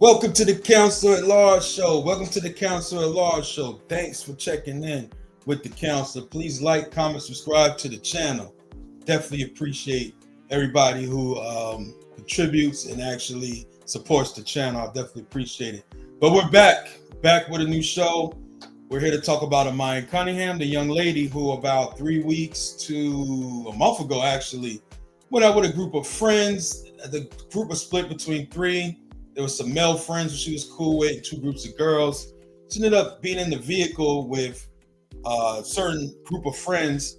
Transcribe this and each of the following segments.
Welcome to the Counselor at Large Show. Welcome to the Counselor at Large Show. Thanks for checking in with the counselor. Please like, comment, subscribe to the channel. Definitely appreciate everybody who contributes and actually supports the channel. I definitely appreciate it. But we're back with a new show. We're here to talk about Amiya Cunningham, the young lady who about 3 weeks to a month ago actually went out with a group of friends. The group was split between three. There was some male friends who she was cool with, two groups of girls. She ended up being in the vehicle with a certain group of friends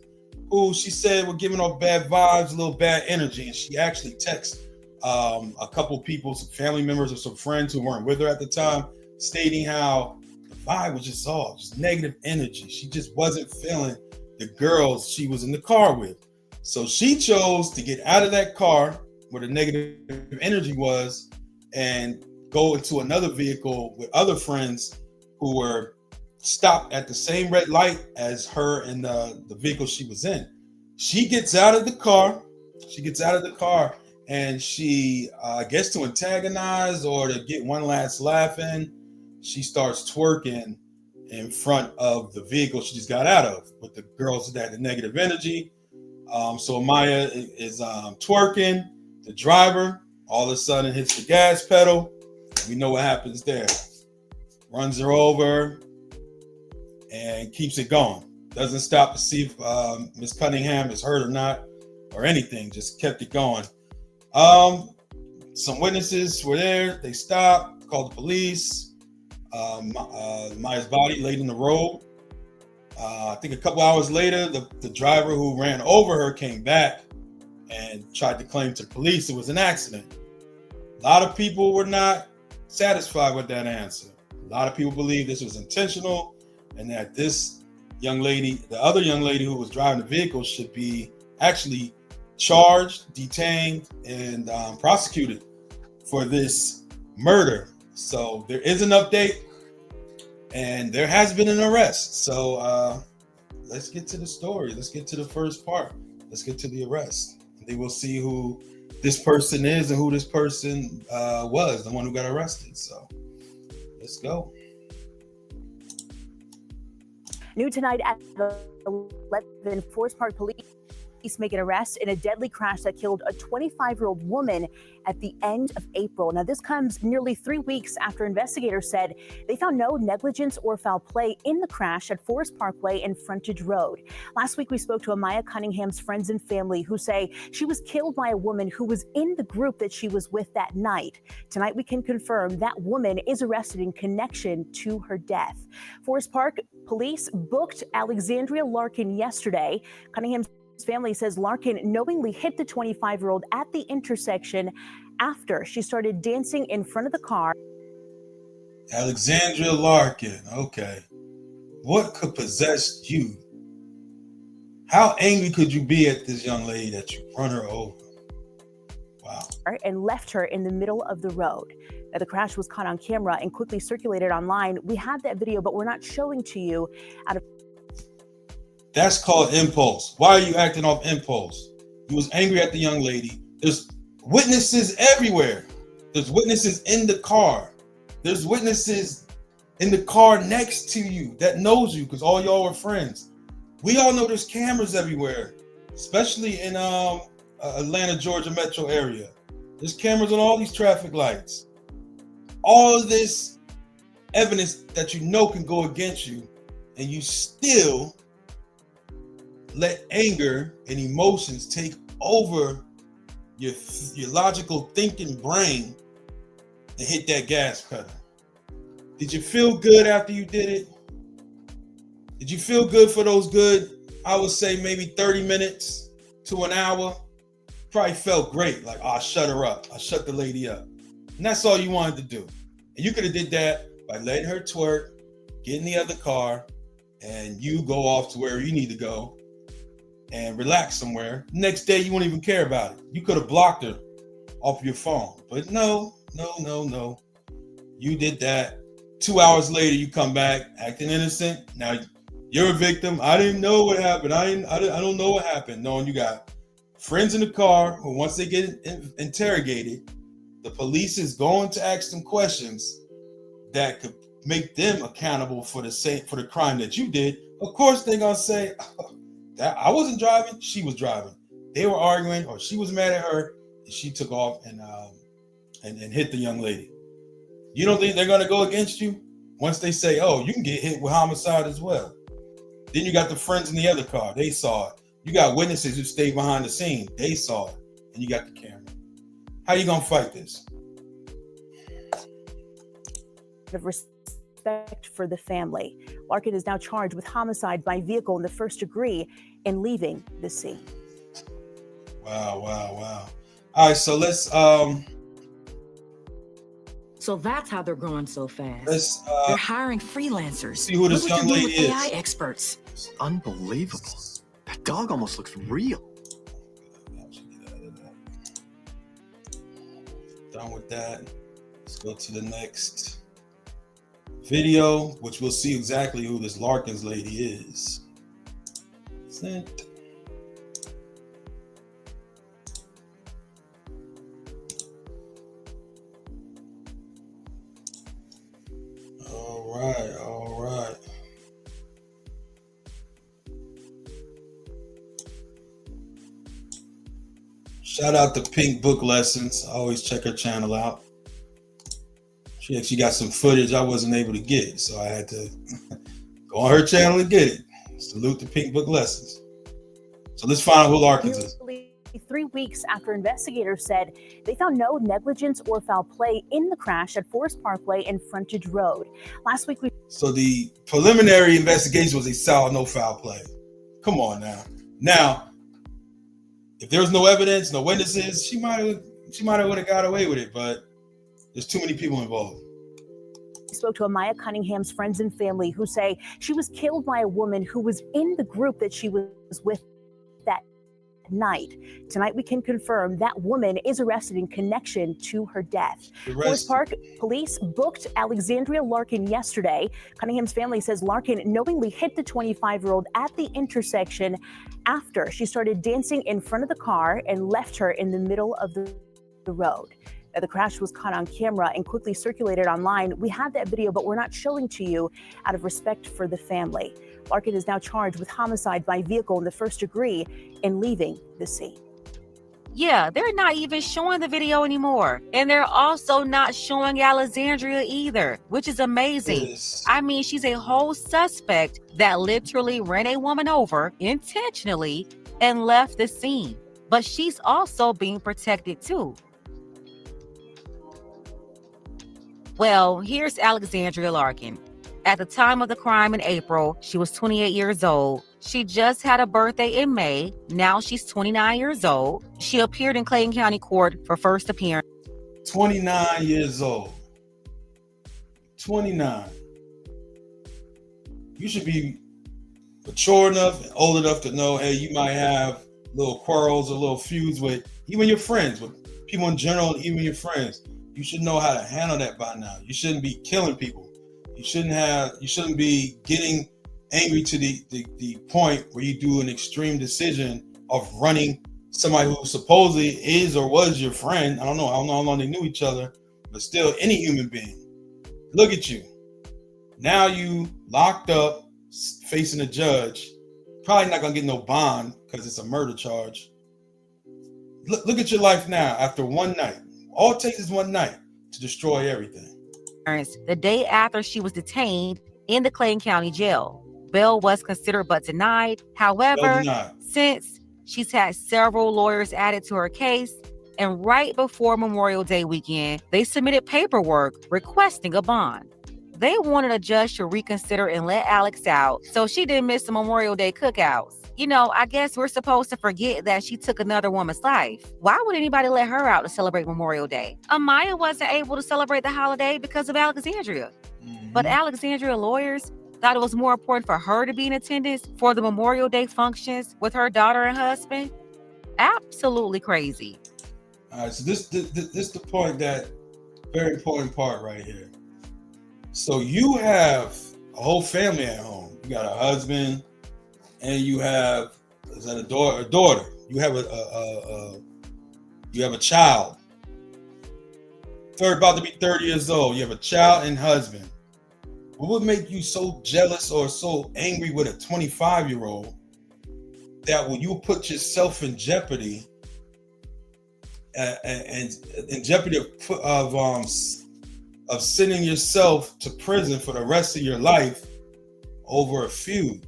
who she said were giving off bad vibes, a little bad energy. And she actually texted a couple people, some family members or some friends who weren't with her at the time, stating how the vibe was just off, just negative energy. She just wasn't feeling the girls she was in the car with. So she chose to get out of that car where the negative energy was and go into another vehicle with other friends who were stopped at the same red light as her and the vehicle she was in. She gets out of the car. And she, I guess to antagonize or to get one last laugh in, she starts twerking in front of the vehicle she just got out of with the girls that had the negative energy. So Amiya is twerking. The driver all of a sudden hits the gas pedal. We know what happens there. Runs her over and keeps it going. Doesn't stop to see if Miss Cunningham is hurt or not or anything. Just kept it going. Some witnesses were there. They stopped, called the police. Amiya's body laid in the road. I think a couple hours later, the driver who ran over her came back and tried to claim to police it was an accident. A lot of people were not satisfied with that answer. A lot of people believe this was intentional and that this young lady, the other young lady who was driving the vehicle, should be actually charged, detained, and prosecuted for this murder. So there is an update and there has been an arrest. So let's get to the story. Let's get to the first part. Let's get to the arrest. They will see who this person is and who this person was, the one who got arrested. So let's go. New tonight at 11, Forest Park Police make an arrest in a deadly crash that killed a 25-year-old woman at the end of April. Now, this comes nearly 3 weeks after investigators said they found no negligence or foul play in the crash at Forest Parkway and Frontage Road. Last week, we spoke to Amiya Cunningham's friends and family who say she was killed by a woman who was in the group that she was with that night. Tonight, we can confirm that woman is arrested in connection to her death. Forest Park Police booked Alexandria Larkin yesterday. Cunningham's family says Larkin knowingly hit the 25-year-old at the intersection after she started dancing in front of the car. Alexandria Larkin, okay. What could possess you? How angry could you be at this young lady that you run her over? Wow. And left her in the middle of the road. Now, the crash was caught on camera and quickly circulated online. We have that video, but we're not showing to you out of. That's called impulse. Why are you acting off impulse? You was angry at the young lady. There's witnesses everywhere. There's witnesses in the car. There's witnesses in the car next to you that knows you because all y'all were friends. We all know there's cameras everywhere, especially in Atlanta, Georgia metro area. There's cameras on all these traffic lights. All of this evidence that you know can go against you, and you still let anger and emotions take over your logical thinking brain and hit that gas pedal. Did you feel good after you did it? Did you feel good for those good, I would say maybe 30 minutes to an hour? Probably felt great. Like, I shut her up. I shut the lady up. And that's all you wanted to do. And you could have did that by letting her twerk, get in the other car, and you go off to where you need to go and relax somewhere. Next day, you won't even care about it. You could have blocked her off your phone. But no. You did that. 2 hours later, you come back acting innocent. Now you're a victim. I didn't know what happened. I don't know what happened. Knowing you got friends in the car who, once they get interrogated, The police is going to ask them questions that could make them accountable for the crime that you did. Of course, they're gonna say that I wasn't driving, she was driving. They were arguing, or she was mad at her, and she took off and hit the young lady. You don't think they're gonna go against you once they say, "Oh, you can get hit with homicide as well"? Then you got the friends in the other car; they saw it. You got witnesses who stayed behind the scene; they saw it, and you got the camera. How you gonna fight this? Of respect for the family, Larkin is now charged with homicide by vehicle in the first degree and leaving the scene. Wow. All right, so let's So that's how they're growing so fast. They're hiring freelancers. See who this young lady is. AI experts. It's unbelievable. That dog almost looks real. Done with that. Let's go to the next video, which we'll see exactly who this Larkins lady is. Sent. All right. Shout out to Pink Book Lessons. I always check her channel out. She actually got some footage I wasn't able to get, so I had to go on her channel and get it. Salute to Pink Book Lessons. So let's find out who Larkins is. 3 weeks after investigators said they found no negligence or foul play in the crash at Forest Parkway and Frontage Road. Last week, So the preliminary investigation was they saw no foul play. Come on now. Now, if there was no evidence, no witnesses, she might have got away with it, but there's too many people involved. We spoke to Amiya Cunningham's friends and family who say she was killed by a woman who was in the group that she was with that night. Tonight, we can confirm that woman is arrested in connection to her death. Forest Park police booked Alexandria Larkin yesterday. Cunningham's family says Larkin knowingly hit the 25-year-old at the intersection after she started dancing in front of the car and left her in the middle of the road. Now, the crash was caught on camera and quickly circulated online. We have that video, but we're not showing to you out of respect for the family. Larkin is now charged with homicide by vehicle in the first degree and leaving the scene. Yeah, they're not even showing the video anymore. And they're also not showing Alexandria either, which is amazing. Yes. I mean, she's a whole suspect that literally ran a woman over intentionally and left the scene. But she's also being protected too. Well, here's Alexandria Larkin. At the time of the crime in April, she was 28 years old. She just had a birthday in May. Now she's 29 years old. She appeared in Clayton County Court for first appearance. 29 years old. 29. You should be mature enough and old enough to know, hey, you might have little quarrels or little feuds with even your friends, with people in general, even your friends. You should know how to handle that by now. You shouldn't be killing people. You shouldn't be getting angry to the point where you do an extreme decision of running somebody who supposedly is or was your friend. I don't know how long they knew each other, but still any human being. Look at you. Now you locked up facing a judge. Probably not gonna get no bond because it's a murder charge. Look at your life now after one night. All it takes is one night to destroy everything. The day after she was detained in the Clayton County Jail. Bail was considered but denied. However, since she's had several lawyers added to her case, and right before Memorial Day weekend, they submitted paperwork requesting a bond. They wanted a judge to reconsider and let Alex out so she didn't miss the Memorial Day cookouts. You know, I guess we're supposed to forget that she took another woman's life. Why would anybody let her out to celebrate Memorial Day? Amiya wasn't able to celebrate the holiday because of Alexandria. But Alexandria lawyers thought it was more important for her to be in attendance for the Memorial Day functions with her daughter and husband. Absolutely crazy. All right, so this the point, that very important part right here. So you have a whole family at home. You got a husband, and you have a daughter. You have a child. about to be 30 years old. You have a child and husband. What would make you so jealous or so angry with a 25-year-old that when you put yourself in jeopardy and in jeopardy of sending yourself to prison for the rest of your life over a feud?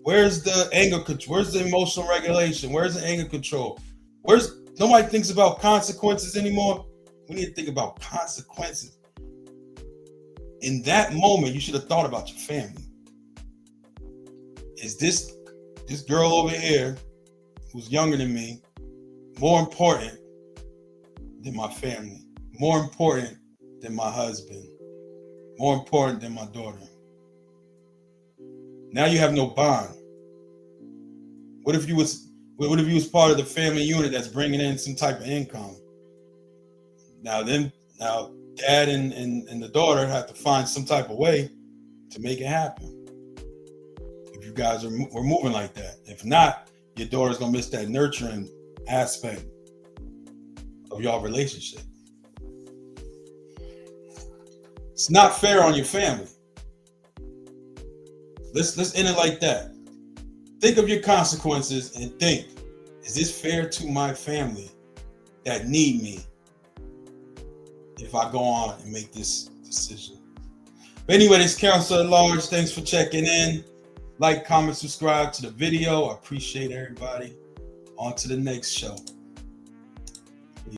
Where's the anger control? Where's the emotional regulation? Where's the anger control? Nobody thinks about consequences anymore. We need to think about consequences. In that moment, you should have thought about your family. Is this girl over here who's younger than me more important than my family? More important than my husband? More important than my daughter? Now you have no bond. What if you was part of the family unit that's bringing in some type of income? Now dad and the daughter have to find some type of way to make it happen. If you guys were moving like that. If not, your daughter's gonna miss that nurturing aspect of y'all relationship. It's not fair on your family. Let's end it like that. Think of your consequences and think, is this fair to my family that need me if I go on and make this decision? But anyway, this Counselor at Large. Thanks for checking in. Like, comment, subscribe to the video. I appreciate everybody. On to the next show.